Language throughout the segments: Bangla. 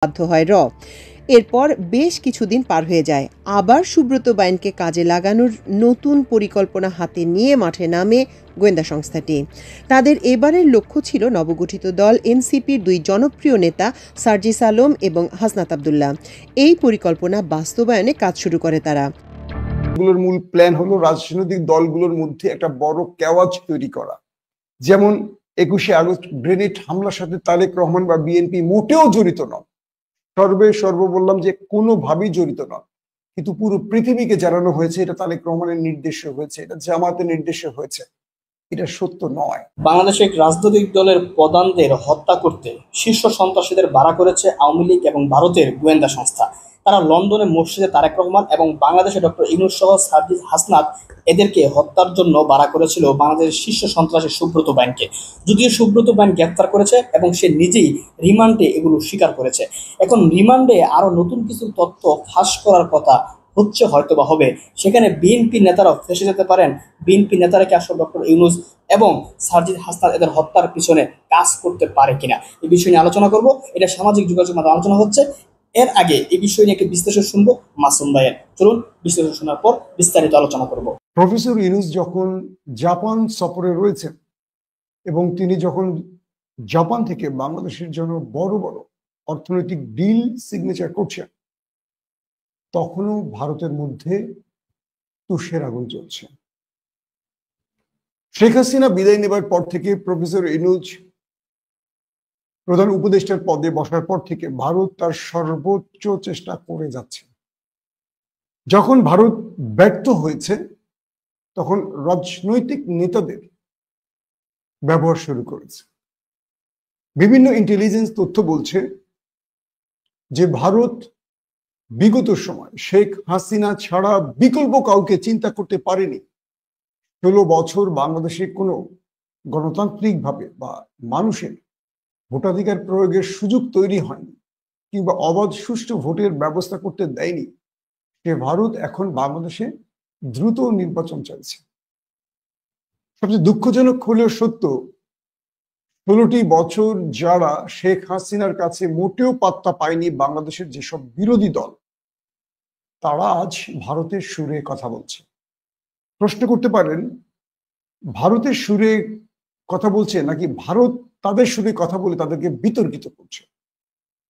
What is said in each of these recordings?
বাধ্য হয় র। এরপর বেশ কিছুদিন পার হয়ে যায়, আবার সুব্রত বাইনকে কাজে লাগানোর নতুন পরিকল্পনা হাতে নিয়ে মাঠে নামে গোয়েন্দা সংস্থাটি। তাদের এবারের লক্ষ্য ছিল নবগঠিত দল এনসিপির দুই জনপ্রিয় নেতা সার্জিস আলম এবং হাসনাত আব্দুল্লাহ। এই পরিকল্পনা বাস্তবায়নে কাজ শুরু করে তারা। গুলোর মূল প্ল্যান হলো রাজনৈতিক দলগুলোর মধ্যে একটা বড় কেওয়াজ তৈরি করা। যেমন 21শে আগস্ট গ্রেনেড হামলার সাথে তারেক রহমান বা বিএনপি মোটেও জড়িত নন, সর্ব বললাম যে কোনোভাবেই জড়িত নন, কিন্তু পুরো পৃথিবীকে জানানো হয়েছে এটা তারেক রহমানের নির্দেশে হয়েছে, এটা জামাতের নির্দেশে হয়েছে। এটা সত্য নয়। বাংলাদেশে রাজনৈতিক দলের প্রধানদের হত্যা করতে শীর্ষ সন্ত্রাসীদের ভাড়া করেছে আওয়ামী লীগ এবং ভারতের গোয়েন্দা সংস্থা। তারা লন্ডনে মসজিদে তারেক রহমান এবং বাংলাদেশে ডক্টর ইউনূস সহ সার্জিস হাসনাত এদেরকে হত্যার জন্য ভাড়া করেছিল বাংলাদেশের শীর্ষ সন্ত্রাসী সুব্রত বাইনকে। যদিও সুব্রত বাইন গ্রেফতার করেছে এবং সে নিজেই রিমান্ডে এগুলো স্বীকার করেছে। এখন রিমান্ডে আরো নতুন কিছু তথ্য ফাঁস করার কথা হচ্ছে, হয়তো বা হবে। সেখানে বিএনপি নেতারাও ফেসে যেতে পারেন। বিএনপি নেতারা কি আসলে ডক্টর ইউনূস এবং সার্জিস হাসনাত এদের হত্যার পিছনে কাজ করতে পারে কিনা, এই বিষয় নিয়ে আলোচনা করব। এটা সামাজিক যোগাযোগ মাধ্যমে আলোচনা হচ্ছে। এর আগে এই বিষয় নিয়ে একটি বিশ্লেষণ শুনবো মাসুম ভাইয়ের। চলুন বিশ্লেষণ শোনার পর বিস্তারিত আলোচনা করব। প্রফেসর ইউনূস যখন জাপান সফরে রয়েছেন এবং তিনি যখন জাপান থেকে বাংলাদেশের জন্য বড় বড় অর্থনৈতিক ডিল সিগনেচার করছেন, তখনও ভারতের মধ্যে তুষের আগুন চলছে। শেখ হাসিনা বিদায় নেবার পর থেকে প্রফেসর ইউনূস প্রধান উপদেষ্টার পদে বসার পর থেকে ভারত তার সর্বোচ্চ চেষ্টা করে যাচ্ছে। যখন ভারত ব্যর্থ হয়েছে, তখন রাজনৈতিক নেতাদের ব্যবহার শুরু করেছে। বিভিন্ন ইন্টেলিজেন্স তথ্য বলছে যে ভারত বিগত সময় শেখ হাসিনা ছাড়া বিকল্প কাউকে চিন্তা করতে পারেনি। 16 বছর বাংলাদেশে কোনো গণতান্ত্রিকভাবে বা মানুষের ভোটাধিকার প্রয়োগের সুযোগ তৈরি হয়নি, কিংবা অবাধ সুষ্ঠু ভোটের ব্যবস্থা করতে দেয়নি। সে ভারত এখন বাংলাদেশে দ্রুত নির্বাচন চাইছে। সবচেয়ে দুঃখজনক হলেও সত্য, 16টি বছর যারা শেখ হাসিনার কাছে মোটেও পাত্তা পায়নি বাংলাদেশের যেসব বিরোধী দল, তারা আজ ভারতের সুরে কথা বলছে। প্রশ্ন করতে পারেন, ভারতের সুরে কথা বলছে নাকি ভারত তাদের সুরে কথা বলে তাদেরকে বিতর্কিত করছে?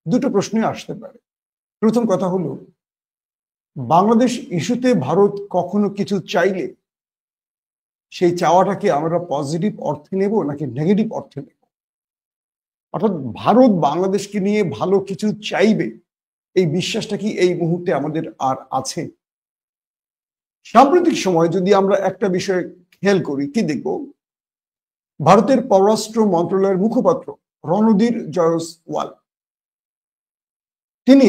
দুটো প্রশ্নই আসতে পারে। প্রথম কথা হলো, বাংলাদেশ ইস্যুতে ভারত কখনো কিছু চাইলে সেই চাওয়াটাকে আমরা পজিটিভ অর্থে নেব নাকি নেগেটিভ অর্থে নেব? অর্থাৎ ভারত বাংলাদেশকে নিয়ে ভালো কিছু চাইবে, এই বিশ্বাসটা কি এই মুহূর্তে আমাদের আর আছে? সাম্প্রতিক সময় যদি আমরা একটা বিষয় খেয়াল করি, কি দেখব? ভারতের পররাষ্ট্র মন্ত্রণালয়ের মুখপাত্র রণধীর জয়সওয়াল তিনি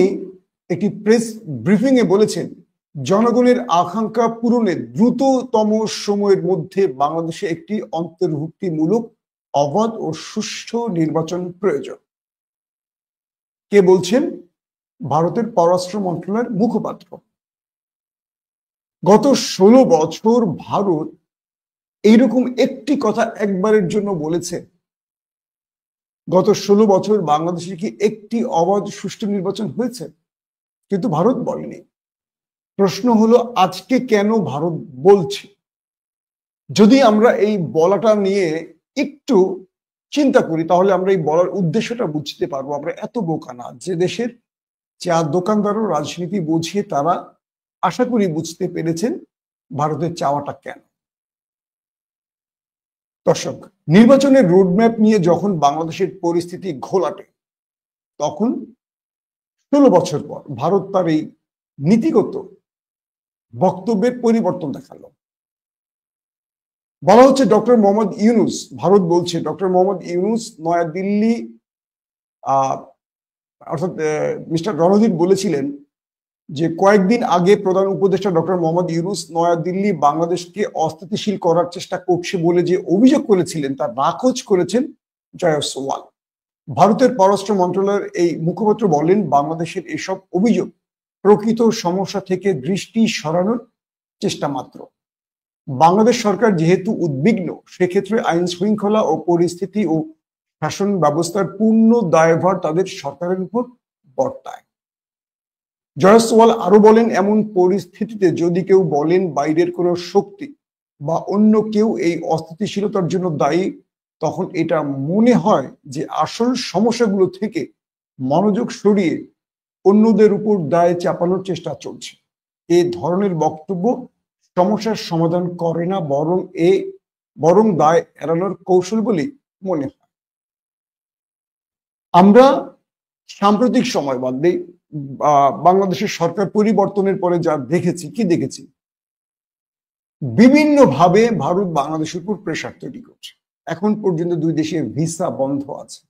একটি প্রেস ব্রিফিং এ বলেছেন, জনগণের আকাঙ্ক্ষা পূরণে দ্রুততম সময়ের মধ্যে বাংলাদেশে একটি অন্তর্ভুক্তিমূলক অবাধ ও সুষ্ঠু নির্বাচন প্রয়োজন। কে বলছেন? ভারতের পররাষ্ট্র মন্ত্রণালয়ের মুখপাত্র। গত 16 বছর ভারত এইরকম একটি কথা একবারের জন্য বলেছে? গত 16 বছর বাংলাদেশে কি একটি অবাধ সুষ্ঠু নির্বাচন হয়েছে? কিন্তু ভারত বলেনি। প্রশ্ন হলো, আজকে কেন ভারত বলছে? যদি আমরা এই বলাটা নিয়ে একটু চিন্তা করি, তাহলে আমরা এই বলার উদ্দেশ্যটা বুঝতে পারবো। আমরা এত বোকা না। যে দেশের চা দোকানদারও রাজনীতি বুঝিয়ে, তারা আশা করি বুঝতে পেরেছেন ভারতের চাওয়াটা কেন। দর্শক, নির্বাচনের রোডম্যাপ নিয়ে যখন বাংলাদেশের পরিস্থিতি ঘোলাটে, তখন 16 বছর পর ভারত তার এই নীতিগত বক্তব্যের পরিবর্তন দেখালো। বলা হচ্ছে ডক্টর মোহাম্মদ ইউনূস, ভারত বলছে ডক্টর মোহাম্মদ ইউনূস নয়াদিল্লি অর্থাৎ মিস্টার রণধীর বলেছিলেন যে কয়েকদিন আগে প্রধান উপদেষ্টা ডক্টর মোহাম্মদ ইউনূস নয়াদিল্লি বাংলাদেশকে অস্থিতিশীল করার চেষ্টা করছে বলে যে অভিযোগ করেছিলেন, তার নাকচ করেছেন জয়সওয়াল। ভারতের পররাষ্ট্র মন্ত্রণালয়ের এই মুখপাত্র বলেন, বাংলাদেশের এসব অভিযোগ প্রকৃত সমস্যা থেকে দৃষ্টি সরানোর চেষ্টা মাত্র। বাংলাদেশ সরকার যেহেতু উদ্বিগ্ন, সেক্ষেত্রে আইন শৃঙ্খলা ও পরিস্থিতি ও শাসন ব্যবস্থার পূর্ণ দায়ভার তাদের সরকারের উপর বর্তায়। জয়সওয়াল আরো বলেন, এমন পরিস্থিতিতে যদি কেউ বলেন বাইরের কোনো শক্তি বা অন্য কেউ এই অস্থিতিশীলতার জন্য দায়ী, তখন এটা মনে হয় যে আসল সমস্যাগুলো থেকে মনোযোগ সরিয়ে অন্যদের উপর দায় চাপানোর চেষ্টা চলছে। এই ধরনের বক্তব্য সমস্যার সমাধান করে না, বরং দায় এড়ানোর কৌশল বলেই মনে হয়। আমরা সাম্প্রতিক সময় বাদ দিই, বাংলাদেশের সরকার পরিবর্তনের পরে যা দেখেছি, বিভিন্নভাবে ভারত বাংলাদেশের উপর প্রেশার তৈরি করছে। এখন পর্যন্ত দুই দেশের ভিসা বন্ধ আছে।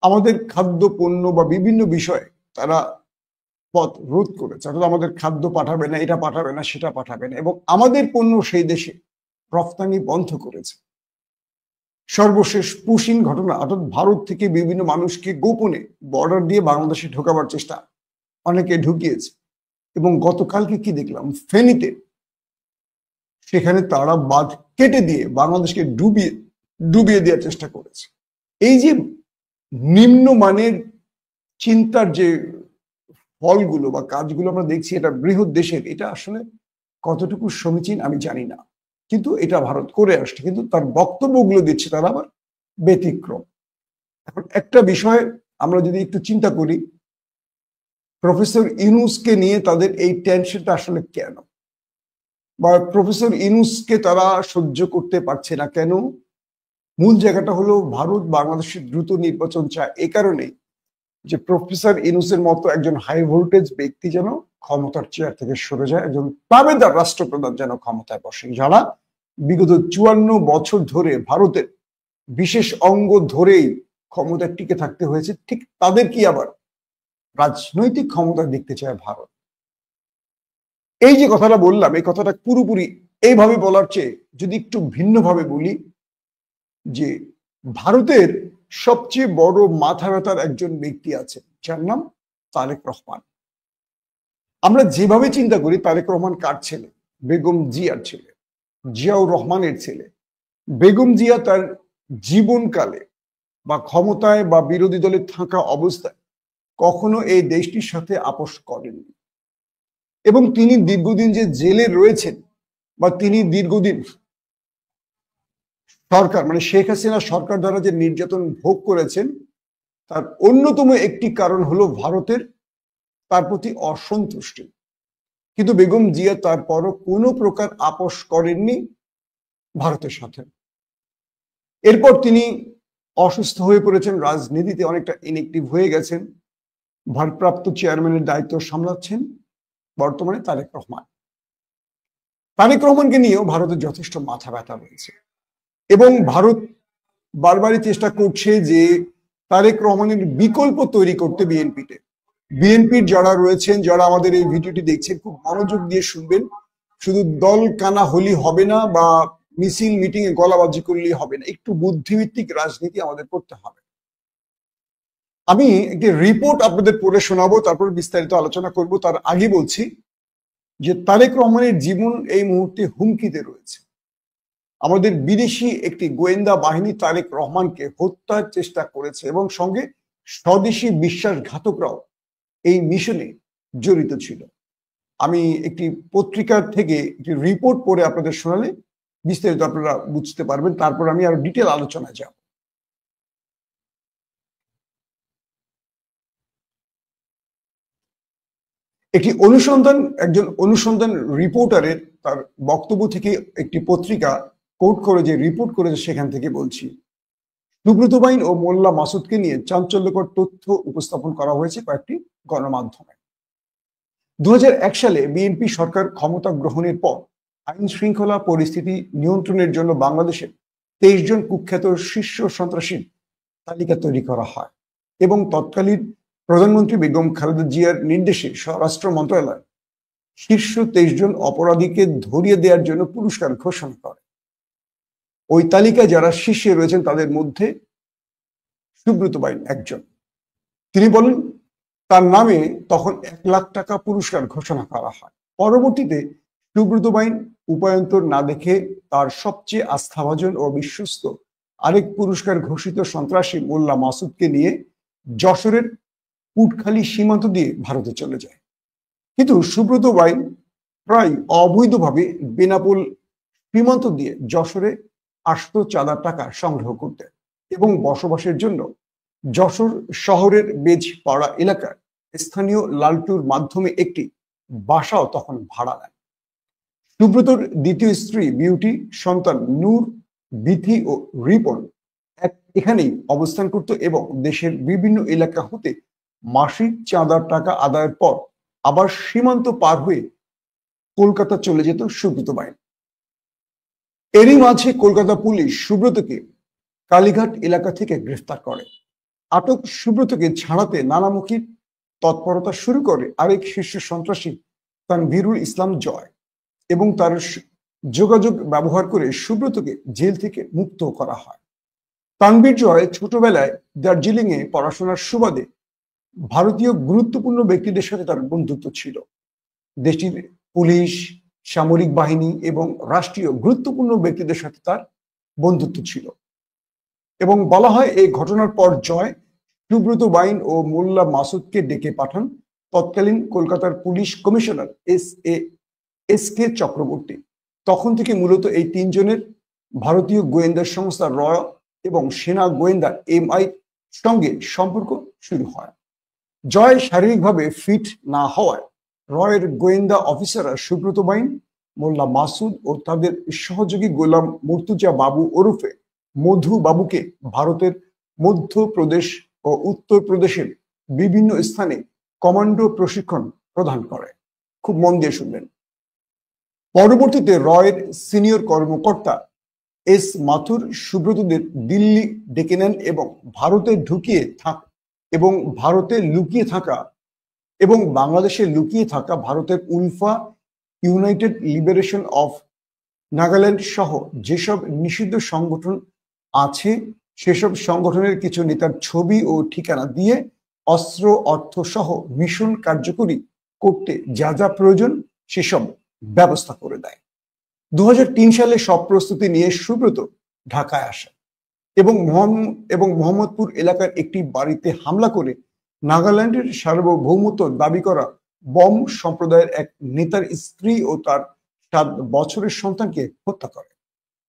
আমাদের খাদ্য পণ্য বা বিভিন্ন বিষয়ে তারা পথ রোধ করেছে, অর্থাৎ আমাদের খাদ্য পাঠাবে না, এটা পাঠাবে না, সেটা পাঠাবে না, এবং আমাদের পণ্য সেই দেশে রফতানি বন্ধ করেছে। সর্বশেষ পুশিং ঘটনা, অর্থাৎ ভারত থেকে বিভিন্ন মানুষকে গোপনে বর্ডার দিয়ে বাংলাদেশে ঢোকাবার চেষ্টা অনেকে ঢুকিয়েছে। এবং গতকালকে কি দেখলাম, ফেনীতে সেখানে তারা বাঁধ কেটে দিয়ে বাংলাদেশকে ডুবিয়ে দেওয়ার চেষ্টা করেছে। এই যে নিম্নমানের চিন্তার যে ফলগুলো বা কাজগুলো আমরা দেখছি, এটা বৃহৎ দেশের, এটা আসলে কতটুকু সমীচীন আমি জানি না, কিন্তু এটা ভারত করে আসছে, কিন্তু তার বক্তব্যগুলো দিচ্ছে তারা আবার ব্যতিক্রম। এখন একটা বিষয় আমরা যদি একটু চিন্তা করি, প্রফেসর ইউনূসকে নিয়ে তাদের এই টেনশনটা আসলে কেন, বা প্রফেসর ইউনূসকে তারা সহ্য করতে পারছে না কেন? মূল জায়গাটা হলো ভারত বাংলাদেশের দ্রুত নির্বাচন চায় এই কারণেই যে প্রফেসর ইউনূসের মতো একজন হাই ভোল্টেজ ব্যক্তি যেন ক্ষমতার চেয়ার থেকে সরে যায়, একজন তাবেদার রাষ্ট্রপ্রধান যেন ক্ষমতায় বসেন, যারা বিগত 54 বছর ধরে ভারতের বিশেষ অঙ্গ ধরেই ক্ষমতায় টিকে থাকতে হয়েছে, ঠিক তাদের কি আবার রাজনৈতিক ক্ষমতা দেখতে চায় ভারত। এই যে কথাটা বললাম, এই কথাটা পুরোপুরি এইভাবে বলার চেয়ে যদি একটু ভিন্নভাবে বলি, যে ভারতের সবচেয়ে বড় মাথা ব্যথার একজন ব্যক্তি আছে, যার নাম তারেক রহমান। আমরা যেভাবে চিন্তা করি তারেক রহমান কার ছেলে? বেগম জিয়ার ছেলে, জিয়াউর রহমানের ছেলে। বেগম জিয়া তার জীবনকালে বা ক্ষমতায় বা বিরোধী দলে থাকা অবস্থায় কখনো এই দেশটির সাথে আপোষ করেননি, এবং তিনি দীর্ঘদিন যে জেলে রয়েছেন বা তিনি দীর্ঘদিন সরকার মানে শেখ হাসিনা সরকার দ্বারা যে নির্যাতন ভোগ করেছেন, তার অন্যতম একটি কারণ হলো ভারতের তার প্রতি অসন্তুষ্টি। কিন্তু বেগম জিয়া তারপরও কোনো প্রকার আপোষ করেননি ভারতের সাথে। এরপর তিনি অসুস্থ হয়ে পড়েছেন, রাজনীতিতে অনেকটা ইনএক্টিভ হয়ে গেছেন, ভারপ্রাপ্ত চেয়ারম্যানের দায়িত্ব সামলাচ্ছেন বর্তমানে তারেক রহমান। তারেক রহমানকে নিয়েও ভারতের যথেষ্ট মাথা ব্যথা রয়েছে, এবং ভারত বারবারই চেষ্টা করছে যে তারেক রহমানের বিকল্প তৈরি করতে বিএনপির যারা রয়েছেন, যারা আমাদের এই ভিডিওটি দেখছেন, খুব মনোযোগ দিয়ে শুনবেন। শুধু দল কানা হলি হবে না, বা মিছিল মিটিং এ গলাবাজি করলেই হবে না, একটু বুদ্ধিভিত্তিক রাজনীতি আমাদের করতে হবে। আমি একটি রিপোর্ট আপনাদের পড়ে শোনাবো, তারপর বিস্তারিত আলোচনা করব। তার আগে বলছি যে তারেক রহমানের জীবন এই মুহূর্তে হুমকিতে রয়েছে। আমাদের বিদেশি একটি গোয়েন্দা বাহিনী তারেক রহমানকে হত্যার চেষ্টা করেছে, এবং সঙ্গে স্বদেশি বিশ্বাসঘাতকরাও এই মিশনে জড়িত ছিল। আমি একটি পত্রিকার থেকে একটি রিপোর্ট পড়ে আপনাদের শোনালে বিস্তারিত আপনারা বুঝতে পারবেন, তারপর আমি আরো ডিটেল আলোচনায় যাব। একজন অনুসন্ধান রিপোর্টারের তার বক্তব্য থেকে একটি পত্রিকা কোট করে যে রিপোর্ট করেছে, সেখান থেকে বলছি। সুব্রত বাইন ও মোল্লা মাসুদকে নিয়ে চাঞ্চল্যকর তথ্য উপস্থাপন করা হয়েছে কয়েকটি গণমাধ্যমে। 2001 সালে বিএনপি সরকার ক্ষমতা গ্রহণের পর আইন শৃঙ্খলা পরিস্থিতি নিয়ন্ত্রণের জন্য বাংলাদেশের 23 জন কুখ্যাত শীর্ষ সন্ত্রাসীর তালিকা তৈরি করা হয়, এবং তৎকালীন প্রধানমন্ত্রী বেগম খালেদা জিয়ার নির্দেশে স্বরাষ্ট্র মন্ত্রণালয় শীর্ষ 23 জন অপরাধীকে ধরিয়ে দেওয়ার জন্য পুরস্কার ঘোষণা করে। ওই তালিকায় যারা শীর্ষে রয়েছেন তাদের মধ্যে সুব্রত বাইন একজন। তিনি বলেন তার নামে তখন 1 লাখ টাকা পুরস্কার ঘোষণা করা হয়। পরবর্তীতে সুব্রত বাইন উপায়ন্তর না দেখে তার সবচেয়ে আস্থাভাজন ও বিশ্বস্ত আরেক পুরস্কার ঘোষিত সন্ত্রাসী মোল্লা মাসুদকে নিয়ে যশোরের কুটখালি সীমান্ত দিয়ে ভারতে চলে যায়। কিন্তু সুব্রত বাইন প্রায় অবৈধভাবে বেনাপোল সীমান্ত দিয়ে যশোরে আসতো চাঁদার টাকা সংগ্রহ করতে এবং বসবাসের জন্য যশোর শহরের বেজপাড়া এলাকার স্থানীয় লালটুর মাধ্যমে একটি বাসাও তখন ভাড়া নেয়। সুব্রতর দ্বিতীয় স্ত্রী বিউটি, সন্তান নূর, বিথি ও রিপন এখানেই অবস্থান করত এবং দেশের বিভিন্ন এলাকা হতে মাসিক চাঁদার টাকা আদায়ের পর আবার সীমান্ত পার হয়ে কলকাতা চলে যেত সুব্রত বাইন। এরই মাঝে কলকাতা পুলিশ সুব্রতকে কালীঘাট এলাকা থেকে গ্রেফতার করে। আটক সুব্রতকে ছাড়াতে নানামুখী তৎপরতা শুরু করে আরেক শীর্ষ সন্ত্রাসী তানভীরুল ইসলাম জয় এবং তার যোগাযোগ ব্যবহার করে সুব্রতকে জেল থেকে মুক্ত করা হয়। তানভীর জয় ছোটবেলায় দার্জিলিং এ পড়াশোনার সুবাদে ভারতীয় গুরুত্বপূর্ণ ব্যক্তিদের সাথে তার বন্ধুত্ব ছিল। দেশটির পুলিশ, সামরিক বাহিনী এবং রাষ্ট্রীয় গুরুত্বপূর্ণ ব্যক্তিদের সাথে তার বন্ধুত্ব ছিল এবং বলা হয় এই ঘটনার পর জয় সুব্রত বাইন ও মোল্লা মাসুদকে ডেকে পাঠান তৎকালীন কলকাতার police commissioner S K Chakraborty. তখন থেকে মূলত এই তিনজনের ভারতীয় গোয়েন্দা সংস্থা র এবং সেনা গোয়েন্দা MI সঙ্গে সম্পর্ক শুরু হয়। জয় শারীরিকভাবে ফিট না হওয়ায় রয়ের গোয়েন্দা অফিসাররা সুব্রত বাইন, মোল্লা মাসুদ ও তাদের সহযোগী গোলাম মুর্তুজা বাবু ওরফে মধু বাবুকে ভারতের মধ্যপ্রদেশ ও উত্তরপ্রদেশের বিভিন্ন স্থানে কমান্ডো প্রশিক্ষণ প্রদান করে। খুব মন দিয়ে শুনবেন। পরবর্তীতে রয়ের সিনিয়র কর্মকর্তা এস মাথুর সুব্রতদের দিল্লি ডেকে নেন এবং ভারতে লুকিয়ে থাকা এবং বাংলাদেশে লুকিয়ে থাকা ভারতের ULFA, United liberation of Nagaland সহ যেসব নিষিদ্ধ সংগঠন আছে সেসব সংগঠনের কিছু নেতার ছবি ও ঠিকানা দিয়ে অস্ত্র, অর্থ সহ মিশন কার্যকরী করতে যা যা প্রয়োজন সেসব ব্যবস্থা করে দেয়। 2003 সালে সব প্রস্তুতি নিয়ে সুব্রত ঢাকায় আসে এবং মোহাম্মদপুর এলাকার একটি বাড়িতে হামলা করে নাগাল্যান্ডের সার্বভৌমত্ব দাবি করা বম সম্প্রদায়ের এক নেতার স্ত্রী ও তার 7 বছরের সন্তানকে হত্যা করে।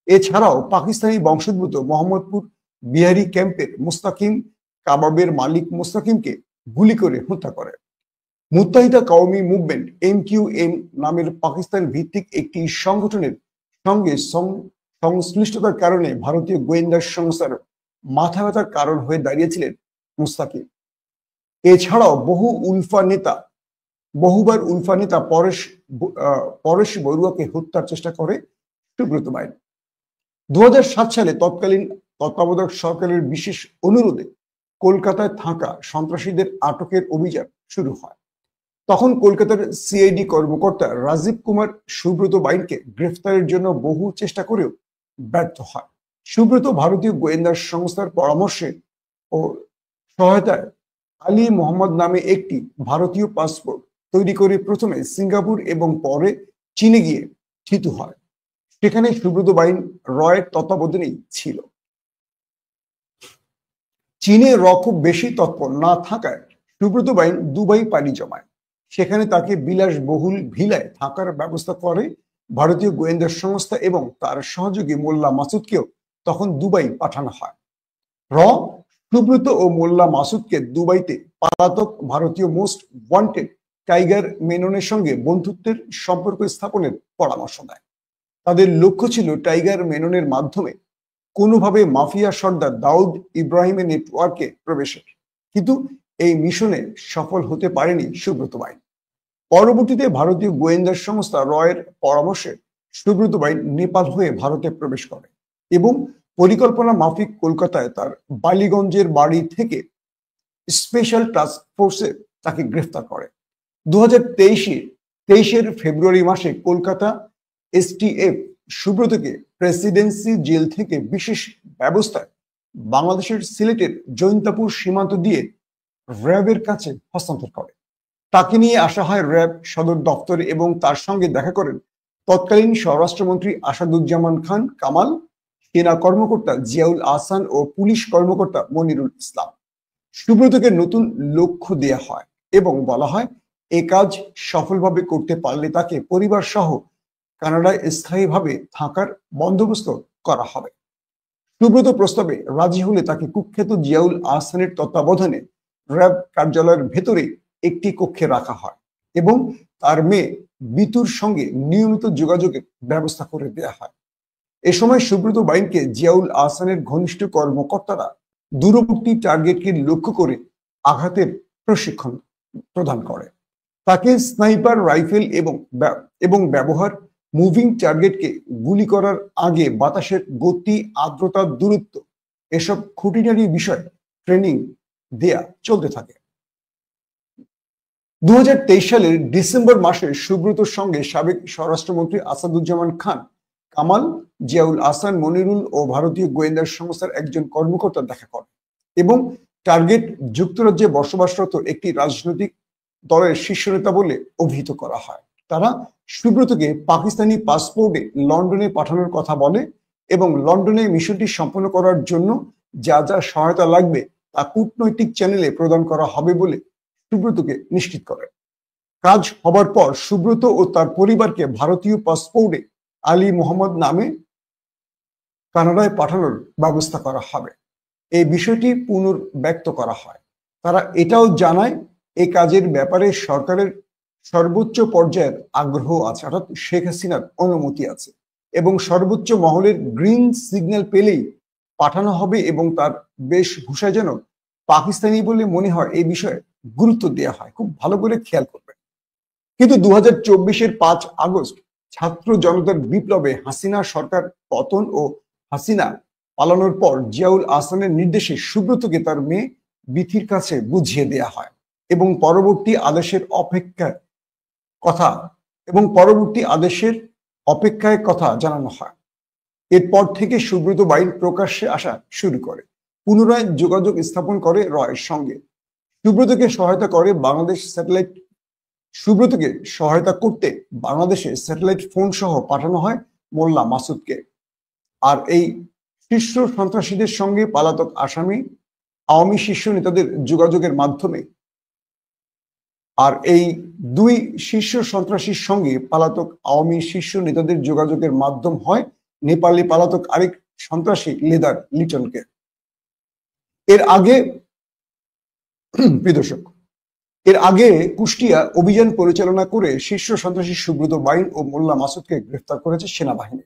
এছাড়াও পাকিস্তানি বংশোদ্ভূত মোহাম্মদপুর বিহারি ক্যাম্পের মুস্তাকিম কাবাবের মালিক মুস্তাকিমকে গুলি করে হত্যা করে। মুত্তাহিদা কওমি মুভমেন্ট MQM নামের পাকিস্তান ভিত্তিক একটি সংগঠনের সঙ্গে সংশ্লিষ্টতার কারণে ভারতীয় গোয়েন্দা সংস্থার মাথা ব্যথার কারণ হয়ে দাঁড়িয়েছিলেন মুস্তাকিম। এছাড়াও বহুবার উলফা নেতা পরেশ বড়ুয়াকে হত্যার চেষ্টা করে সুব্রত বাইন। 2007 সালে তৎকালীন তত্ত্বাবধায়ক সরকারের বিশেষ অনুরোধে কলকাতায় থাকা সন্ত্রাসীদের আটকের অভিযান শুরু হয়। তখন কলকাতার CID কর্মকর্তা রাজীব কুমার সুব্রত বাইনকে গ্রেফতারের জন্য বহু চেষ্টা করেও ব্যর্থ হয়। সুব্রত ভারতীয় গোয়েন্দা সংস্থার পরামর্শে ও সহায়তায় আলী মোহাম্মদ নামে একটি ভারতীয় পাসপোর্ট তৈরি করে প্রথমে সিঙ্গাপুর এবং পরে চীনে গিয়ে থিত হয়। সেখানে সুব্রত বাইন রয়ের তত্ত্বাবধানেই ছিল। চীনে র খুব বেশি তৎপর না থাকায় সুব্রত বাইন দুবাই পাড়ি জমায়। সেখানে তাকে বিলাসবহুল ভিলায় থাকার ব্যবস্থা করে ভারতীয় গোয়েন্দা সংস্থা এবং তার সহযোগী মোল্লা মাসুদকেও তখন দুবাই পাঠানো হয়। সুব্রত ও মোল্লা মাসুদকে দুবাইতে পলাতক ভারতীয় মোস্ট ওয়ান্টেড টাইগার মেননের সঙ্গে বন্ধুত্বের সম্পর্ক স্থাপনের পরামর্শ দেয়। তাদের লক্ষ্য ছিল টাইগার মেননের মাধ্যমে কোনোভাবে মাফিয়া সর্দার দাউদ ইব্রাহিমের নেটওয়ার্কে প্রবেশের, কিন্তু এই মিশনে সফল হতে পারেনি সুব্রত বাইন। পরবর্তীতে ভারতীয় গোয়েন্দা সংস্থা রয়ের পরামর্শে সুব্রত বাইন নেপাল হয়ে ভারতে প্রবেশ করে এবং পরিকল্পনা মাফিক কলকাতায় তার বালিগঞ্জের বাড়ি থেকে স্পেশাল টাস্ক ফোর্সে তাকে গ্রেফতার করে। 2023 ফেব্রুয়ারি মাসে কলকাতা STF সুব্রতকে প্রেসিডেন্সি জেল থেকে বিশেষ ব্যবস্থায় বাংলাদেশের সিলেটের জৈন্তাপুর সীমান্ত দিয়ে র্যাবের কাছে হস্তান্তর করে। তাকে নিয়ে আসা হয় র্যাব সদর দপ্তরে এবং তার সঙ্গে দেখা করেন তৎকালীন স্বরাষ্ট্রমন্ত্রী আসাদুজ্জামান খান কামাল, সেনা কর্মকর্তা জিয়াউল আহসান ও পুলিশ কর্মকর্তা মনিরুল ইসলাম। সুব্রতকে নতুন লক্ষ্য দেয়া হয় এবং বলা হয় এ কাজ সফলভাবে করতে পারলে তাকে পরিবার সহ কানাডায় স্থায়ীভাবে থাকার বন্দোবস্ত করা হবে। সুব্রত প্রস্তাবে রাজি হলে তাকে কুখ্যাত জিয়াউল আহসানের তত্ত্বাবধানে র্যাব কার্যালয়ের ভেতরে একটি কক্ষে রাখা হয় এবং তার মেয়ে বিতুর সঙ্গে নিয়মিত যোগাযোগের ব্যবস্থা করে দেয়া হয়। এ সময় সুব্রত বাইনকে জিয়াউল আহসানের ঘনিষ্ঠ কর্মকর্তারা দূরবর্তী টার্গেটকে লক্ষ্য করে আঘাতের প্রশিক্ষণ প্রদান করে। তাকে স্নাইপার রাইফেল এবং ব্যবহার, মুভিং টার্গেটকে গুলি করার আগে বাতাসের গতি, আর্দ্রতা, দূরত্ব এসব খুঁটিনাটি বিষয় ট্রেনিং দেয়া চলতে থাকে। 2023 সালের ডিসেম্বর মাসে সুব্রতর সঙ্গে সাবেক স্বরাষ্ট্রমন্ত্রী আসাদুজ্জামান খান, কামাল, জিয়াউল আহসান, মনিরুল ও ভারতীয় গোয়েন্দা সংস্থার একজন কর্মকর্তা দেখা করেন এবং টার্গেট যুক্তরাজ্যে বসবাসরত একটি রাজনৈতিক দলের শীর্ষ নেতা বলে অভিহিত করা হয়। তারা সুব্রতকে পাকিস্তানি পাসপোর্টে লন্ডনে পাঠানোর কথা বলে এবং লন্ডনে মিশনটি সম্পন্ন করার জন্য যা যা সহায়তা লাগবে তা কূটনৈতিক চ্যানেলে প্রদান করা হবে বলে সুব্রতকে নিশ্চিত করে। কাজ হবার পর সুব্রত ও তার পরিবারকে ভারতীয় পাসপোর্টে আলী মোহাম্মদ নামে কানাডায় পাঠানোর ব্যবস্থা করা হবে। এই বিষয়টি পুনর্ব্যক্ত করা হয়। তারা এটাও জানায় এই কাজের ব্যাপারে সরকারের সর্বোচ্চ পর্যায়ের আগ্রহ আছে, অর্থাৎ শেখ হাসিনার অনুমতি আছে এবং সর্বোচ্চ মহলের গ্রিন সিগন্যাল পেলেই পাঠানো হবে এবং তার বেশভূষা যেন পাকিস্তানি বলে মনে হয় এই বিষয়ে গুরুত্ব দেওয়া হয়। খুব ভালো করে খেয়াল করবেন। কিন্তু 2024-এর 5 আগস্ট ছাত্র জনতার বিপ্লবে হাসিনা সরকার পতন ও হাসিনা পালানোর পর জিয়াউল আহসানের নির্দেশে সুব্রতকে তার মেয়ে বিথির কাছে বুঝিয়ে দেয়া হয় এবং পরবর্তী আদেশের অপেক্ষায় কথা জানানো হয়। এরপর থেকে সুব্রত বাইন প্রকাশ্যে আসা শুরু করে, পুনরায় যোগাযোগ স্থাপন করে রয়ের সঙ্গে। সুব্রতকে সহায়তা করতে বাংলাদেশে স্যাটেলাইট ফোন সহ পাঠানো হয় মোল্লা মাসুদকে। আর এই শীর্ষ সন্ত্রাসীদের সঙ্গে পলাতক আসামি আওয়ামী শীর্ষ নেতাদের যোগাযোগের মাধ্যমে এই দুই শীর্ষ সন্ত্রাসীর সঙ্গে পলাতক আওয়ামী শীর্ষ নেতাদের যোগাযোগের মাধ্যম হয় নেপালি পলাতক আরেক সন্ত্রাসী লেদার লিটনকে। এর আগে কুষ্টিয়া অভিযান পরিচালনা করে শীর্ষ সন্ত্রাসী সুব্রত বাইন ও মোল্লা মাসুদকে গ্রেফতার করেছে সেনাবাহিনী।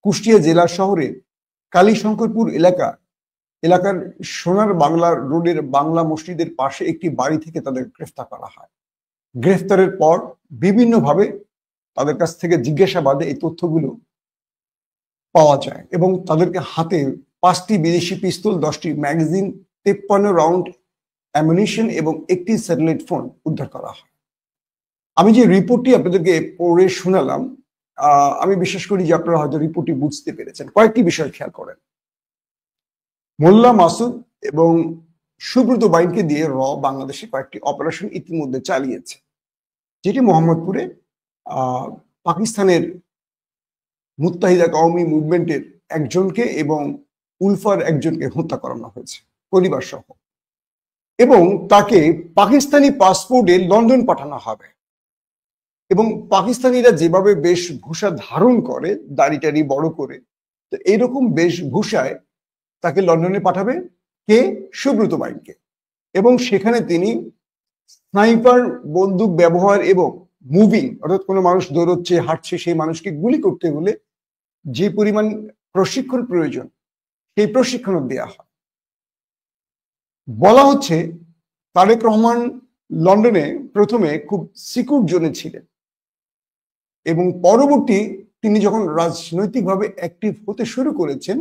কুষ্টিয়া জেলা শহরে কালীশঙ্করপুর এলাকার সোনার বাংলা রোডের বাংলা মসজিদের পাশে একটি বাড়ি থেকে তাদের গ্রেফতার করা হয়। গ্রেফতারের পর বিভিন্নভাবে তাদের কাছ থেকে জিজ্ঞাসাবাদে এই তথ্যগুলো পাওয়া যায় এবং তাদেরকে হাতে 5টি বিদেশি পিস্তল, 10টি ম্যাগাজিন, 53 রাউন্ড অ্যামিনিশন এবং একটি স্যাটেলাইট ফোন উদ্ধার করা হয়। আমি যে রিপোর্টটি আপনাদেরকে পড়ে শোনালাম, আমি বিশ্বাস করি যে আপনারা হয়তো রিপোর্টটি বুঝতে পেরেছেন। কয়েকটি বিষয় খেয়াল করেন। মোল্লা মাসুদ এবং সুব্রত বাইনকে দিয়ে বাংলাদেশে কয়েকটি অপারেশন ইতিমধ্যে চালিয়েছে, যেটি মোহাম্মদপুরে পাকিস্তানের মুত্তাহিদা কওমি মুভমেন্টের একজনকে এবং উলফার একজনকে হত্যা করানো হয়েছে পরিবার সহ, এবং তাকে পাকিস্তানি পাসপোর্টে লন্ডন পাঠানো হবে। এবং পাকিস্তানিরা যেভাবে বেশভূষা ধারণ করে, দাড়িটারি বড় করে, তো এইরকম বেশভূষায় তাকে লন্ডনে পাঠাবে কে? সুব্রত বাইনকে। এবং সেখানে তিনি স্নাইপার বন্দুক ব্যবহার এবং মুভিং, অর্থাৎ কোনো মানুষ দৌড়চ্ছে, হাঁটছে, সেই মানুষকে গুলি করতে হলে যে পরিমাণ প্রশিক্ষণ প্রয়োজন সেই প্রশিক্ষণ দেওয়া হয়। বলা হচ্ছে তারেক রহমান লন্ডনে প্রথমে খুব সিকিউর জোনে ছিলেন এবং পরবর্তী তিনি যখন রাজনৈতিকভাবে অ্যাক্টিভ হতে শুরু করেছেন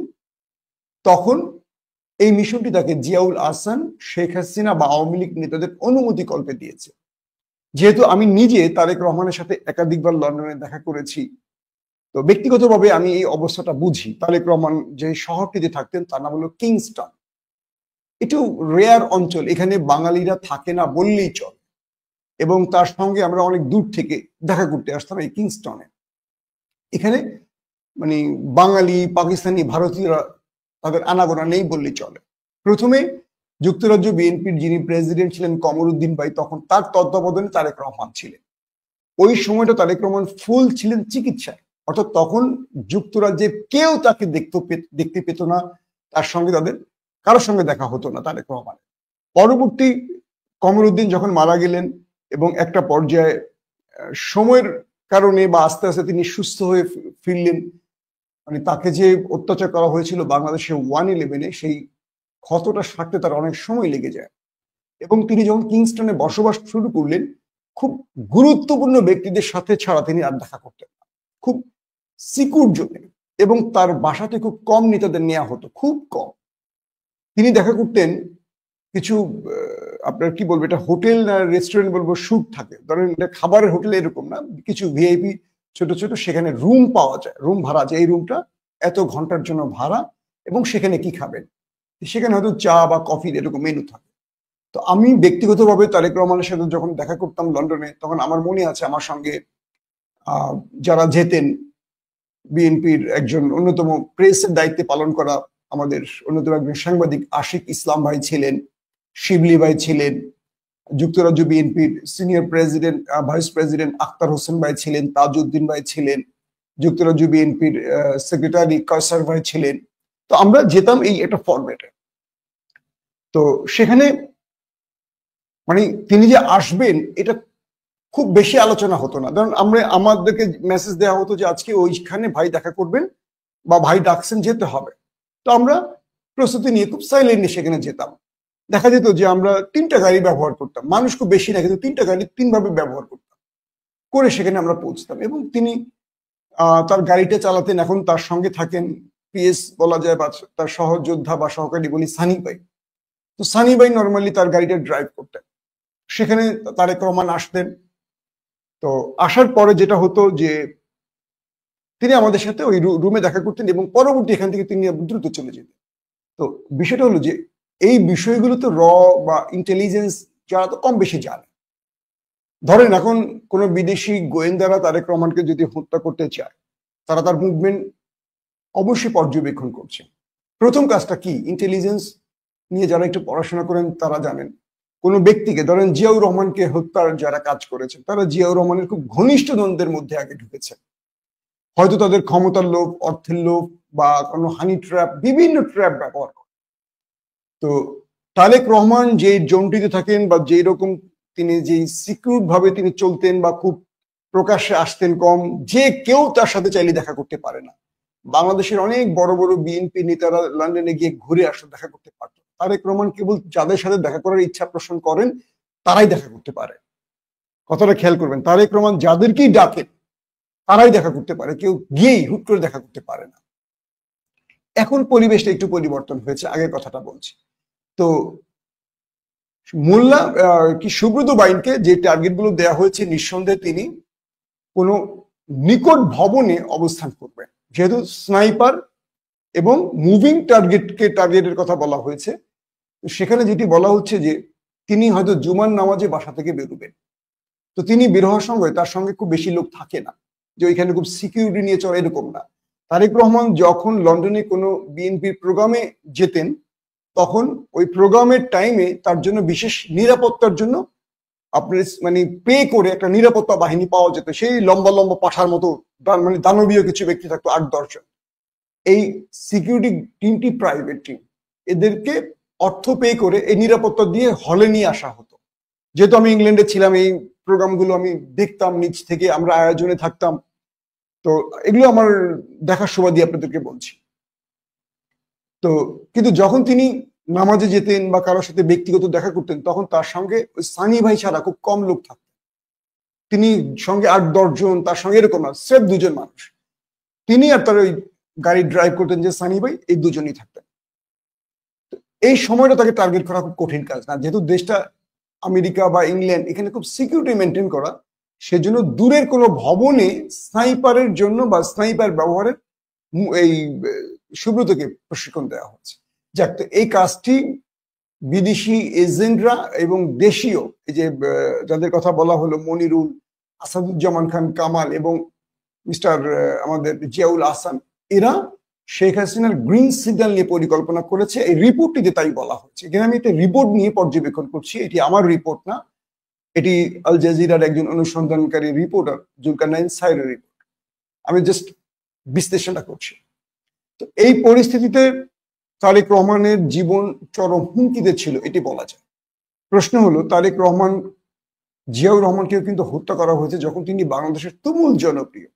তখন এই মিশনটি তাকে জিয়াউল আহসান, শেখ হাসিনা বা আওয়ামী লীগ নেতাদের অনুমতি কল্পে দিয়েছে। যেহেতু আমি নিজে তারেক রহমানের সাথে একাধিকবার লন্ডনে দেখা করেছি, তো ব্যক্তিগতভাবে আমি এই অবস্থাটা বুঝি। তারেক রহমান যে শহরটিতে থাকতেন তার নাম হলো কিংস্টন। একটু রেয়ার অঞ্চল, এখানে বাঙালিরা থাকে না বললেই চলে, এবং তার সঙ্গে আমরা অনেক দূর থেকে দেখা করতে আসতাম এই কিংস্টনে। এখানে মানে বাঙালি, পাকিস্তানি, ভারতীয়রা তাদের আনাগোনা নেই বললেই চলে। প্রথমে যুক্তরাজ্য বিএনপির যিনি প্রেসিডেন্ট ছিলেন কমরুদ্দিন ভাই, তখন তার তত্ত্বাবধানে তারেক রহমান ছিলেন। ওই সময়টা তারেক রহমান ফুল ছিলেন চিকিৎসায়, অর্থাৎ তখন যুক্তরাজ্যের কেউ তাকে দেখতে পেত না, তার সঙ্গে তাদের কারোর সঙ্গে দেখা হতো না তারেক রহমানের। পরবর্তী কমরুদ্দিন যখন মারা গেলেন এবং একটা পর্যায়ে সময়ের কারণে বা আস্তে আস্তে তিনি সুস্থ হয়ে ফিরলেন, মানে তাকে যে অত্যাচার করা হয়েছিল বাংলাদেশে 1/11-এ, সেই ক্ষতটা সারতে তার অনেক সময় লেগে যায়। এবং তিনি যখন কিংস্টনে বসবাস শুরু করলেন, খুব গুরুত্বপূর্ণ ব্যক্তিদের সাথে ছাড়া তিনি আর দেখা করতেন না, খুব সিকিউর জোনে, এবং তার বাসাতে খুব কম নেতাদের নেওয়া হতো, খুব কম। তিনি দেখা করতেন কিছু আপনার কি বলবো, এটা হোটেল না রেস্টুরেন্ট বলবো, স্যুট থাকে, ধরেন এটা খাবারের হোটেল এরকম না, কিছু ভিআইপি ছোট ছোট সেখানে রুম পাওয়া যায়, রুম ভাড়া যায়, এই রুমটা এত ঘন্টার জন্য ভাড়া, এবং সেখানে কি খাবেন, সেখানে হয়তো চা বা কফির এরকম মেনু থাকে। তো আমি ব্যক্তিগতভাবে তারেক রহমানের সাথে যখন দেখা করতাম লন্ডনে, তখন আমার মনে আছে আমার সঙ্গে যারা যেতেন, বিএনপির একজন অন্যতম প্রেসের দায়িত্বে পালন করা আমাদের অন্যতম একজন সাংবাদিক আশিক ইসলাম ভাই ছিলেন, শিবলি ভাই ছিলেন, যুক্তরাজ্য বিএনপির senior president vice president Akhtar Hossain ভাই ছিলেন, তাজউদ্দিন ভাই ছিলেন, যুক্তরাজ্য বিএনপির সেক্রেটারি কয়সার ভাই ছিলেন। তো আমরা যেতাম এই একটা ফরম্যাটে। তো সেখানে মানে তিনি যে আসবেন এটা খুব বেশি আলোচনা হতো না, কারণ আমাদেরকে মেসেজ দেওয়া হতো যে আজকে ওইখানে ভাই দেখা করবেন বা ভাই ডাকছেন, যেতে হবে। তো আমরা প্রস্তুতি নিয়ে খুব সাইলেন্টলি সেখানে যেতাম। দেখা যেত যে আমরা 3টা গাড়ি ব্যবহার করতাম, মানুষ খুব বেশি না, কিন্তু 3টা গাড়ি 3ভাবে ব্যবহার করতাম, করে সেখানে আমরা পৌঁছতাম। এবং তিনি তার গাড়িটা চালাতেন, এখন তার সঙ্গে থাকেন পিএস বলা যায় বা তার সহযোদ্ধা বা সহকারী বলি সানি ভাই। তো সানি ভাই নর্মালি তার গাড়িটা ড্রাইভ করতেন, সেখানে তারেক রহমান আসতেন। তো আসার পরে যেটা হতো যে তিনি আমাদের সাথে ওই রুমে দেখা করতেন এবং পরবর্তী এখান থেকে তিনি দ্রুত চলে যেতেন। তো বিষয়টা হলো যে এই বিষয়গুলো তো বা ইন্টেলিজেন্স যারা তো কম বেশি জানে। ধরেন এখন কোনো বিদেশি গোয়েন্দারা তারেক রহমানকে যদি হত্যা করতে চায়, তারা তার মুভমেন্ট অবশ্যই পর্যবেক্ষণ করছে। প্রথম কাজটা কি, ইন্টেলিজেন্স নিয়ে যারা একটু পড়াশোনা করেন তারা জানেন, কোনো ব্যক্তিকে ধরেন জিয়াউর রহমানকে হত্যার যারা কাজ করেছেন, তারা জিয়াউর রহমানের খুব ঘনিষ্ঠ দ্বন্দ্বের মধ্যে আগে ঢুকেছে, হয়তো তাদের ক্ষমতার লোভ, অর্থের লোভ বা কোনো হানি ট্র্যাপ, বিভিন্ন ট্র্যাপ ব্যবহার করে। তো তারেক রহমান যে জোনটিতে থাকেন বা যেই রকম তিনি যে সিকিউর ভাবে তিনি চলতেন বা খুব প্রকাশ্যে আসতেন কম, যে কেউ তার সাথে চাইলে দেখা করতে পারে না। বাংলাদেশের অনেক বড় বড় বিএনপি নেতারা লন্ডনে গিয়ে ঘুরে আসতে দেখা করতে পারত, তারেক রহমান কেবল যাদের সাথে দেখা করার ইচ্ছা পোষণ করেন তারাই দেখা করতে পারে। কথাটা খেয়াল করবেন, তারেক রহমান যাদেরকেই ডাকেন তারাই দেখা করতে পারে, কেউ গিয়েই হুট করে দেখা করতে পারে না। এখন পরিবেশটা একটু পরিবর্তন হয়েছে, আগের কথাটা বলছি। তো মোল্লা কি সুব্রত বাইনকে যে টার্গেট গুলো দেওয়া হয়েছে, নিঃসন্দেহে তিনি কোনো নিকট ভবনে অবস্থান করবেন, যেহেতু স্নাইপার এবং মুভিং টার্গেটের কথা বলা হয়েছে। সেখানে যেটি বলা হচ্ছে যে তিনি হয়তো জুমার নামাজে বাসা থেকে বেরোবেন। তো তিনি বের হওয়ার সঙ্গে তার সঙ্গে খুব বেশি লোক থাকে না, যে ওইখানে খুব সিকিউরিটি নিয়ে চলে এরকম না। তারেক রহমান যখন লন্ডনে কোনো বিএনপির প্রোগ্রামে যেতেন, তখন ওই প্রোগ্রামের টাইমে তার জন্য বিশেষ নিরাপত্তার জন্য আপনার মানে পে করে একটা নিরাপত্তা বাহিনী পাওয়া যেত, সেই লম্বা লম্বা পাঠার মতো, মানে দানবীয় কিছু ব্যক্তি থাকতো 8-10 জন। এই সিকিউরিটি টিমটি প্রাইভেট টিম, এদেরকে অর্থ পে করে এই নিরাপত্তা দিয়ে হলে নিয়ে আসা হতো। যেহেতু আমি ইংল্যান্ডে ছিলাম, এই প্রোগ্রামগুলো আমি দেখতাম নিচ থেকে, আমরা আয়োজনে থাকতাম, তো এগুলো আমার দেখার সুবাদে আপনাদেরকে বলছি। তো কিন্তু যখন তিনি নামাজে যেতেন বা কারোর সাথে ব্যক্তিগত দেখা করতেন, তখন তার সঙ্গে ওই সানি ভাই ছাড়া খুব কম লোক থাকতেন। তিনি সঙ্গে 8-10 জন, তার সঙ্গে এরকম না, স্রেফ 2 জন মানুষ, তিনি আর তার ওই গাড়ি ড্রাইভ করতেন যে সানি ভাই, এই 2 জনই থাকতেন। এই সময়টা তাকে টার্গেট করা খুব কঠিন কাজ না, যেহেতু দেশটা আমেরিকা বা ইংল্যান্ড, এখানে খুব সিকিউরিটি মেনটেন করা, সেজন্য দূরের কোনো ভবনে স্নাইপারের জন্য বা স্নাইপার ব্যবহারের এই সুব্রতকে প্রশিক্ষণ দেওয়া হচ্ছে। যাক, তো এই কাজটি বিদেশি এজেন্টরা এবং দেশীয়, এই যে যাদের কথা বলা হলো, মনিরুল, আসাদুজ্জামান খান কামাল এবং মিস্টার আমাদের জিয়াউল আহসান, এরা শেখ হাসিনার গ্রিন সিগন্যাল নিয়ে পরিকল্পনা করেছে। এই রিপোর্টটিতে তাই বলা হচ্ছে। এখানে আমি একটা রিপোর্ট নিয়ে পর্যবেক্ষণ করছি, এটি আমার রিপোর্ট না, এটি আল জাজিরার একজন অনুসন্ধানকারী রিপোর্টার জুলকারনাইন সাইরের রিপোর্ট। আমি জাস্ট বিশ্লেষণটা করছি। তো এই পরিস্থিতিতে তারেক রহমানের জীবন চরম হুমকিতে ছিল, এটি বলা যায়। প্রশ্ন হলো, তারেক রহমান, জিয়াউর রহমানকেও কিন্তু হত্যা করা হয়েছে যখন তিনি বাংলাদেশের তুমুল জনপ্রিয়,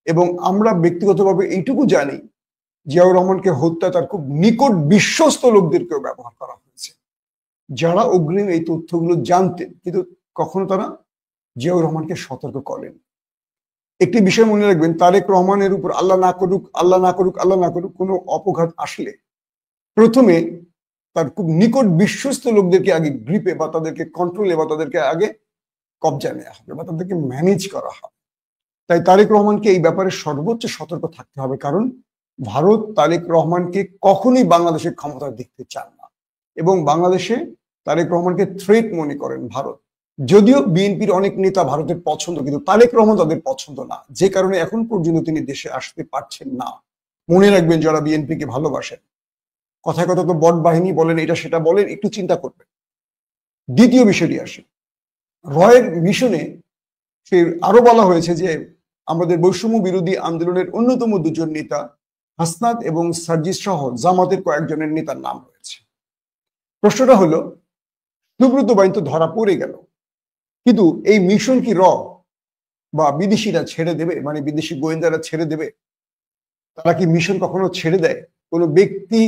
এবং আমরা ব্যক্তিগতভাবে এইটুকু জানি জিয়াউর রহমানকে হত্যা তার খুব নিকট বিশ্বস্ত লোকদেরকেও ব্যবহার করা হয়েছে, যারা অগ্রিম এই তথ্যগুলো জানতেন, কিন্তু কখনো তারা জিয়াউর রহমানকে সতর্ক করেন। একটি বিষয় মনে রাখবেন, তারেক রহমানের উপর আল্লাহ না করুক, আল্লাহ না করুক, আল্লাহ না করুক, কোনো অপঘাত আসলে প্রথমে তার খুব নিকট বিশ্বস্ত লোকদেরকে আগে গ্রিপে বা তাদেরকে কন্ট্রোলে বা তাদেরকে আগে কবজা নেওয়া হবে বা তাদেরকে ম্যানেজ করা হবে। তাই তারেক রহমানকে এই ব্যাপারে সর্বোচ্চ সতর্ক থাকতে হবে, কারণ ভারত তারেক রহমানকে কখনোই বাংলাদেশের ক্ষমতা দেখতে চান না, এবং বাংলাদেশে তারেক রহমানকে থ্রেট মনে করেন ভারত। যদিও বিএনপির অনেক নেতা ভারতের পছন্দ, কিন্তু তারেক রহমান তাদের পছন্দ না, যে কারণে এখন পর্যন্ত তিনি দেশে আসতে পারছেন না। মনে রাখবেন, যারা বিএনপিকে ভালোবাসেন, কথায় কথা তো বট বাহিনী বলেন, এটা সেটা বলেন, একটু চিন্তা করবেন। দ্বিতীয় বিষয়টি আসে, রয়ের মিশনে সে আরো বলা হয়েছে যে আমাদের বৈষম্য বিরোধী আন্দোলনের অন্যতম দুজন নেতা হাসনাত এবং সার্জিস সহ জামাতের কয়েকজনের নেতার নাম রয়েছে। প্রশ্নটা হলো, সুব্রত বাইন তো ধরা পড়ে গেল, কিন্তু এই মিশন কি বা বিদেশিরা ছেড়ে দেবে, মানে বিদেশি গোয়েন্দারা ছেড়ে দেবে? তারা কি মিশন কখনো ছেড়ে দেয়? কোনো ব্যক্তি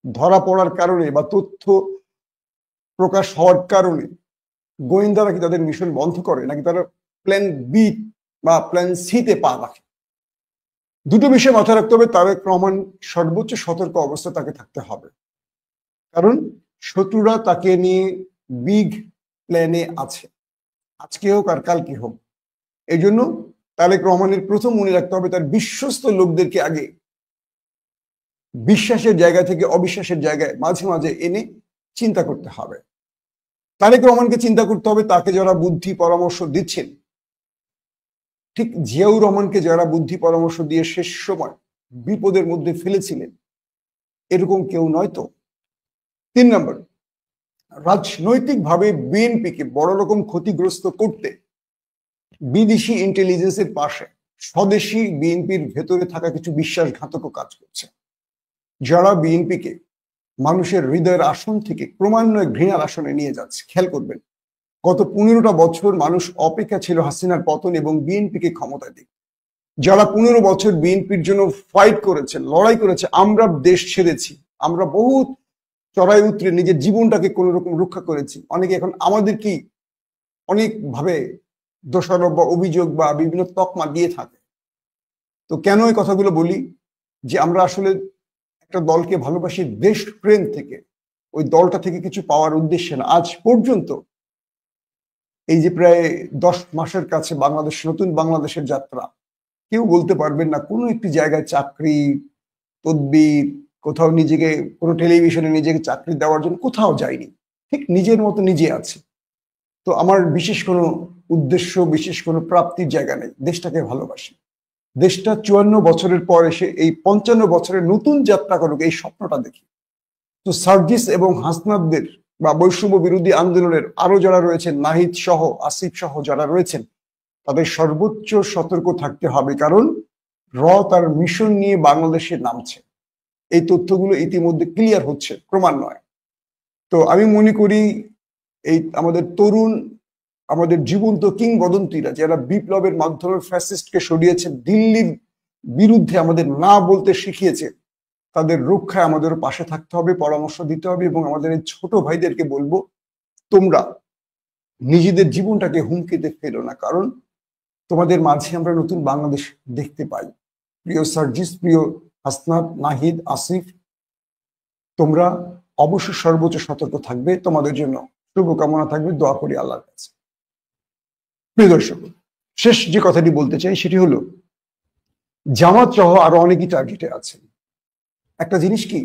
ধরা পড়ার কারণে বা তথ্য প্রকাশ হওয়ার কারণে গোয়েন্দারা কি তাদের মিশন বন্ধ করে, নাকি তারা প্ল্যান বি বা প্ল্যান সিতে পা রাখে? দুটো বিষয় মাথায় রাখতে হবে। তারেক রহমান সর্বোচ্চ সতর্ক অবস্থা তাকে থাকতে হবে, কারণ শত্রুরা তাকে নিয়ে বিগ প্ল্যানে আছে, আজকে হোক আর কালকে হোক। এই জন্য তারেক রহমানের প্রথম মনে রাখতে হবে, তার বিশ্বস্ত লোকদেরকে আগে বিশ্বাসের জায়গা থেকে অবিশ্বাসের জায়গায় মাঝে মাঝে এনে চিন্তা করতে হবে। তারেক রহমানকে চিন্তা করতে হবে, তাকে যারা বুদ্ধি পরামর্শ দিচ্ছেন, ঠিক জিয়াউর রহমানকে যারা বুদ্ধি পরামর্শ দিয়ে শেষ সময় বিপদের মধ্যে ফেলেছিলেন, এরকম কেউ নয় তো? 3 নম্বর, রাজনৈতিকভাবে বিএনপিকে বড় রকম ক্ষতিগ্রস্ত করতে বিদেশি ইন্টেলিজেন্সের পাশে স্বদেশি বিএনপির ভেতরে থাকা কিছু বিশ্বাসঘাতকও কাজ করছে, যারা বিএনপিকে মানুষের হৃদয়ের আসন থেকে ক্রমান্বয়ে ঘৃণার আসনে নিয়ে যাচ্ছে। খেয়াল করবেন, গত 15টা বছর মানুষ অপেক্ষা ছিল হাসিনার পতন এবং বিএনপিকে ক্ষমতায় দিক। যারা 15 বছর বিএনপির জন্য ফাইট করেছে, লড়াই করেছে, আমরা দেশ ছেড়েছি, আমরা বহুত চড়াই উতরে নিজের জীবনটাকে কোন রকম রক্ষা করেছি। অনেকে এখন আমাদের কি অনেক ভাবে দোষারোপ বা অভিযোগ বা বিভিন্ন তকমা দিয়ে থাকে। তো কেন এই কথাগুলো বলি? যে আমরা আসলে একটা দলকে ভালোবাসি দেশপ্রেম থেকে, ওই দলটা থেকে কিছু পাওয়ার উদ্দেশ্যে না। আজ পর্যন্ত এই যে প্রায় 10 মাসের কাছে বাংলাদেশ, নতুন বাংলাদেশের যাত্রা, কেউ বলতে পারবেন না কোনো একটি জায়গায় চাকরি, তদবির, কোথাও নিজেকে কোনো টেলিভিশনে নিজেকে চাকরি দেওয়ার জন্য কোথাও যায়নি, ঠিক নিজের মতো নিজে আছে। তো আমার বিশেষ কোনো উদ্দেশ্য, বিশেষ কোনো প্রাপ্তির জায়গা নেই, দেশটাকে ভালোবাসি। দেশটা 54 বছরের পর এসে এই 55 বছরের নতুন যাত্রা করুক, এই স্বপ্নটা দেখি। তো সার্জিস এবং হাসনাতদের বা বৈষম্য বিরোধী আন্দোলনের আরো যারা রয়েছেন, নাহিদ সহ, আসিফ সহ যারা রয়েছেন, তাদের সর্বোচ্চ সতর্ক থাকতে হবে, কারণ তার মিশন নিয়ে বাংলাদেশে নামছে। এই তথ্যগুলো ইতিমধ্যে ক্লিয়ার হচ্ছে ক্রমান্বয়ে। তো আমি মনে করি এই আমাদের তরুণ, আমাদের জীবন্ত কিংবদন্তিরা যারা বিপ্লবের মাধ্যমে ফ্যাসিস্টকে সরিয়েছে, দিল্লির বিরুদ্ধে আমাদের না বলতে শিখিয়েছে, তাদের রক্ষায় আমাদের পাশে থাকতে হবে, পরামর্শ দিতে হবে। এবং আমাদের এই ছোট ভাইদেরকে বলবো, তোমরা নিজেদের জীবনটাকে হুমকিতে ফেলো না, কারণ তোমাদের মাঝে আমরা নতুন বাংলাদেশ দেখতে পাই। প্রিয় সার্জিস, প্রিয় হাসনাত, নাহিদ, আসিফ, তোমরা অবশ্যই সর্বোচ্চ সতর্ক থাকবে। তোমাদের জন্য শুভকামনা থাকবে, দোয়া করি আল্লাহর কাছে। প্রিয় দর্শক, শেষ যে কথাটি বলতে চাই সেটি হলো, জামাত সহ আরো অনেকেই টার্গেটে আছেন। একটা জিনিস কি,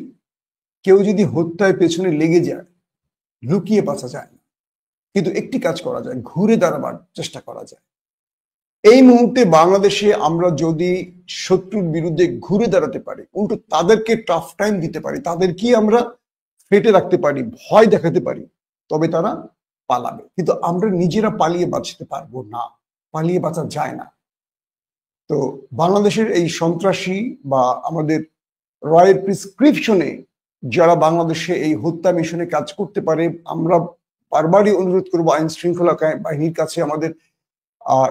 কেউ যদি হত্যায় পেছনে লেগে যায়, লুকিয়ে বাঁচা যায় না, কিন্তু একটি কাজ করা যায়, ঘুরে দাঁড়াবার চেষ্টা করা যায়। এই মুহূর্তে বাংলাদেশে আমরা যদি শত্রুর বিরুদ্ধে ঘুরে দাঁড়াতে পারি, উল্টো তাদেরকে টাফ টাইম দিতে পারি, তাদেরকে আমরা ফেটে রাখতে পারি, ভয় দেখাতে পারি, তবে তারা পালাবে। কিন্তু আমরা নিজেরা পালিয়ে বাঁচতে পারবো না, পালিয়ে বাঁচা যায় না। তো বাংলাদেশের এই সন্ত্রাসী বা আমাদের রয়ের প্রিসক্রিপশনে যারা বাংলাদেশে এই হত্যা মিশনে কাজ করতে পারে, আমরা বারবারই অনুরোধ করবো আইন শৃঙ্খলা বাহিনীর কাছে, আমাদের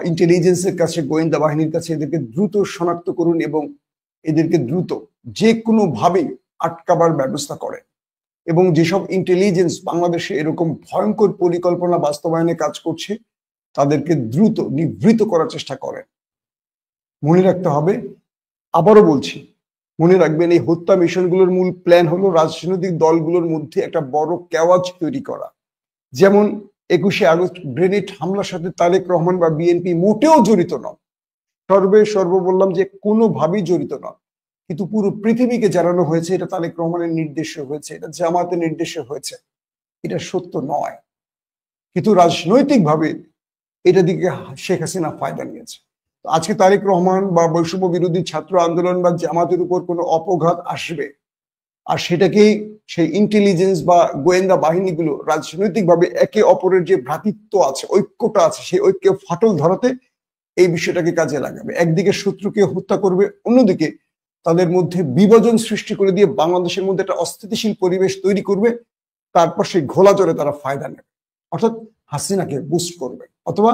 ইন্টেলিজেন্সের কাছে, গোয়েন্দা বাহিনীর কাছে, এদেরকে দ্রুত শনাক্ত করুন এবং এদেরকে দ্রুত যে কোনো ভাবে আটকাবার ব্যবস্থা করেন। এবং যেসব ইন্টেলিজেন্স বাংলাদেশে এরকম ভয়ঙ্কর পরিকল্পনা বাস্তবায়নে কাজ করছে, তাদেরকে দ্রুত নিবৃত করার চেষ্টা করেন। মনে রাখতে হবে, আবারও বলছি, মনে রাখবেন এই হত্যা মিশনগুলোর মূল প্ল্যান হলো রাজনৈতিক দলগুলোর মধ্যে একটা বড় কেওয়াজ তৈরি করা। যেমন 21শে আগস্ট গ্রেনেড হামলার সাথে তারেক রহমান বা বিএনপি মোটেও জড়িত নন, সর্ব বললাম যে কোনোভাবেই জড়িত নন, কিন্তু পুরো পৃথিবীকে জানানো হয়েছে এটা তারেক রহমানের নির্দেশে হয়েছে, এটা জামাতের নির্দেশে হয়েছে। এটা সত্য নয়, কিন্তু রাজনৈতিকভাবে এটা দিকে শেখ হাসিনা ফায়দা নিয়েছে। আজকে তারেক রহমান বা বৈষম্য বিরোধী ছাত্র আন্দোলন বা জামাতের উপর কোনো অপঘাত আসবে, আর সেটাকেই সেই ইন্টেলিজেন্স বা গোয়েন্দা বাহিনীগুলো রাজনৈতিকভাবে একে অপরের যে ভ্রাতৃত্ব আছে, ঐক্যটা আছে, সেই ঐক্যে ফাটল ধরাতে এই বিষয়টাকে কাজে লাগাবে। একদিকে শত্রুকে হত্যা করবে, অন্যদিকে তাদের মধ্যে বিভাজন সৃষ্টি করে দিয়ে বাংলাদেশের মধ্যে একটা অস্থিতিশীল পরিবেশ তৈরি করবে। তারপর সেই ঘোলা জলে তারা ফায়দা নেবে, অর্থাৎ হাসিনাকে বুস্ট করবে, অথবা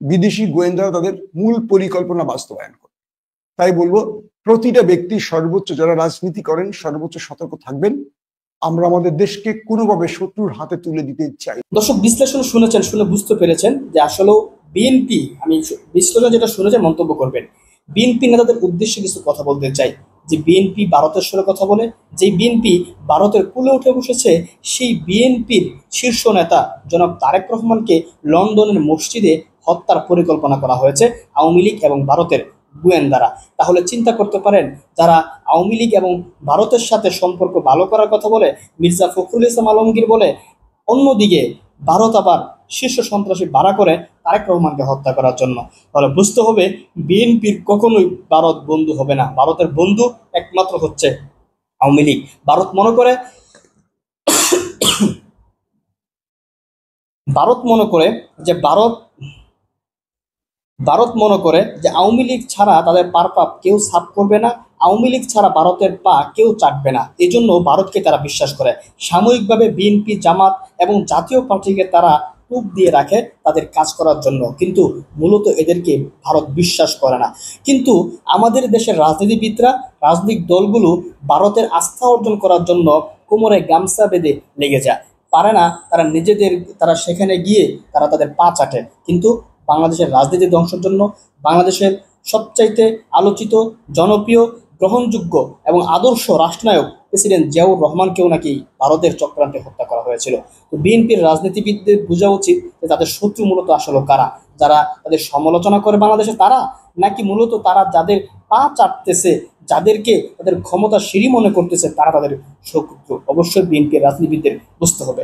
বিদেশি গোয়েন্দারা তাদের মূল পরিকল্পনা বাস্তবায়ন করবে। তাই বলবো, প্রতিটা ব্যক্তি সর্বোচ্চ, যারা রাজনীতি করেন, সর্বোচ্চ সতর্ক থাকবেন। আমরা আমাদের দেশকে কোনোভাবে শত্রুর হাতে তুলে দিতে চাই। দর্শক, বিশ্লেষণ শুনেছেন, শুনে বুঝতে পেরেছেন যে আসলে বিএনপি, আমি বিশ্লেষণ যেটা শুনেছেন মন্তব্য করবেন, বিএনপি নেতাদের উদ্দেশ্যে কিছু কথা বলতে চাই। যে বিএনপি ভারতের সঙ্গে কথা বলে, যে বিএনপি ভারতের কুলে উঠে বসেছে, সেই বিএনপির শীর্ষ নেতা জনাব তারেক রহমানকে লন্ডনের মসজিদে হত্যার পরিকল্পনা করা হয়েছে আওয়ামী লীগ এবং ভারতের গোয়েন্দারা। তাহলে চিন্তা করতে পারেন, যারা আওয়ামী লীগ এবং ভারতের সাথে সম্পর্ক ভালো করার কথা বলে, মির্জা ফখরুল ইসলাম আলমগীর বলে, অন্যদিকে ভারত আবার শীর্ষ সন্ত্রাসী ভাড়া করে তারেক রহমানকে হত্যা করার জন্য। তাহলে বুঝতে হবে, বিএনপির কখনোই ভারত বন্ধু হবে না, ভারতের বন্ধু একমাত্র হচ্ছে আওয়ামী লীগ। ভারত মনে করে যে আওয়ামী লীগ ছাড়া তাদের পাপ কেউ সাফ করবে না, আওয়ামী লীগ ছাড়া ভারতের পা কেউ চাটবে না। এজন্য ভারতকে তারা বিশ্বাস করে। সাময়িকভাবে বিএনপি, জামাত এবং জাতীয় পার্টিকে তারা টুপ দিয়ে রাখে তাদের কাজ করার জন্য, কিন্তু মূলত এদেরকে ভারত বিশ্বাস করে না। কিন্তু আমাদের দেশের রাজনীতিবিদরা, রাজনৈতিক দলগুলো ভারতের আস্থা অর্জন করার জন্য কোমরে গামছা বেঁধে লেগে যায়, পারে না তারা সেখানে গিয়ে তারা তাদের পা চাটে। কিন্তু বাংলাদেশের রাজনীতি ধ্বংসের জন্য, বাংলাদেশের সবচাইতে আলোচিত, জনপ্রিয়, গ্রহণযোগ্য এবং আদর্শ রাষ্ট্রনায়ক প্রেসিডেন্ট জিয়াউর রহমানকেও নাকি ভারতের চক্রান্তে হত্যা করা হয়েছিল। তো বিএনপির রাজনীতিবিদদের বোঝা উচিত যে তাদের শত্রু মূলত আসলে কারা, যারা তাদের সমালোচনা করে বাংলাদেশে, তারা নাকি মূলত তারা যাদের পা চাটতেছে, যাদেরকে তাদের ক্ষমতা সিঁড়ি মনে করতেছে, তারা তাদের শত্রু। অবশ্যই বিএনপির রাজনীতিবিদদের বুঝতে হবে।